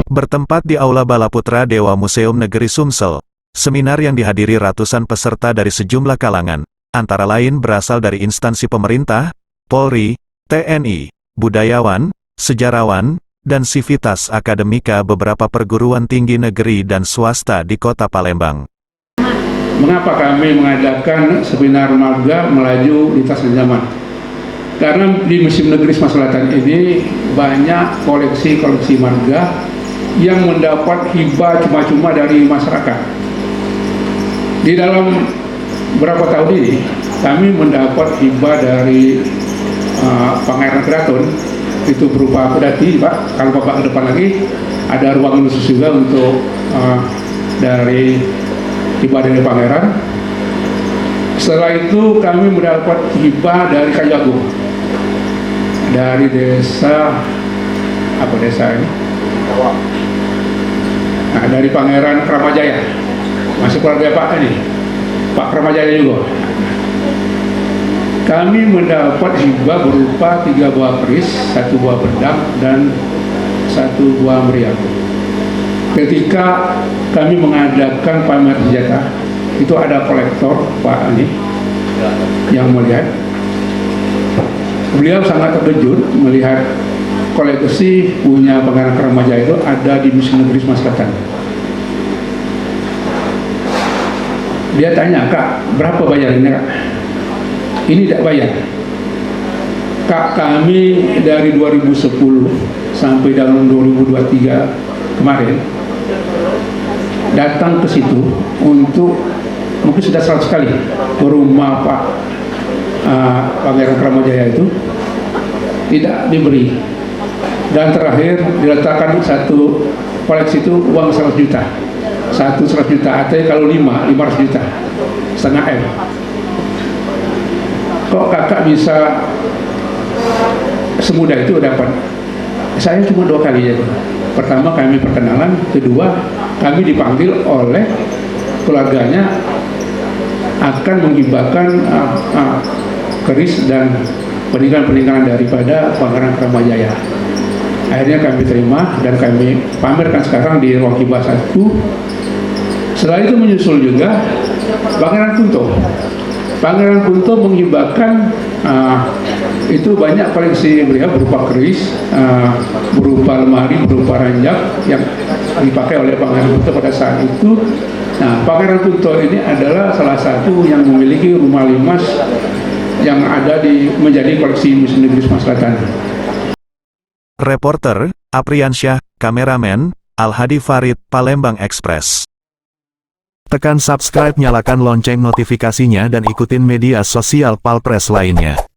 Bertempat di Aula Balaputra Dewa Museum Negeri Sumsel, seminar yang dihadiri ratusan peserta dari sejumlah kalangan, antara lain berasal dari instansi pemerintah, Polri, TNI, budayawan, sejarawan, dan sivitas akademika beberapa perguruan tinggi negeri dan swasta di Kota Palembang. Mengapa kami mengadakan seminar marga melaju lintas zaman? Karena di Museum Negeri Sumatera Selatan ini banyak koleksi-koleksi marga yang mendapat hibah cuma-cuma dari masyarakat. Di dalam beberapa tahun ini, kami mendapat hibah dari Pangeran Keraton, itu berupa pedati, Pak. Kalau Bapak ke depan lagi, ada ruangan khusus juga untuk dari hibah dari Pangeran. Setelah itu kami mendapat hibah dari Kayu Agung, dari desa ini? Nah, dari Pangeran Kramajaya, masuk keluarga Pak ini, Pak Kramajaya juga. Kami mendapat hibah berupa 3 buah keris, 1 buah pedang, dan 1 buah meriam. Ketika kami mengadakan pamer senjata, itu ada kolektor Pak ini yang melihat. Beliau sangat terkejut melihat koleksi punya Pangeran Kramajaya itu ada di Museum Negeri Sumatera Selatan. Dia tanya, "Kak, berapa bayarnya, Kak?" "Ini tidak bayar, Kak. Kami dari 2010 sampai dalam 2023 kemarin datang ke situ untuk mungkin sudah 100 kali ke rumah Pak Pangeran Kramajaya itu, tidak diberi. Dan terakhir diletakkan satu koleksi itu uang 100 juta. 100 juta, atau kalau 500 juta, setengah M. Kok kakak bisa semudah itu dapat? Saya cuma 2 kali aja. Pertama kami perkenalan, kedua kami dipanggil oleh keluarganya akan menghibahkan keris dan peninggalan-peninggalan daripada Pangeran Kramajaya. Akhirnya kami terima dan kami pamerkan sekarang di ruang hibah 1. Setelah itu menyusul juga Pangeran Kunto. Pangeran Kunto menghibahkan itu banyak koleksi beliau berupa keris, berupa lemari, berupa ranjang yang dipakai oleh Pangeran Kunto pada saat itu. Nah, Pangeran Kunto ini adalah salah satu yang memiliki rumah limas yang ada menjadi koleksi Museum Negeri Sumatera Selatan. Reporter, Apriansyah, kameramen, Al-Hadi Farid, Palembang Express. Tekan subscribe, nyalakan lonceng notifikasinya dan ikutin media sosial Palpres lainnya.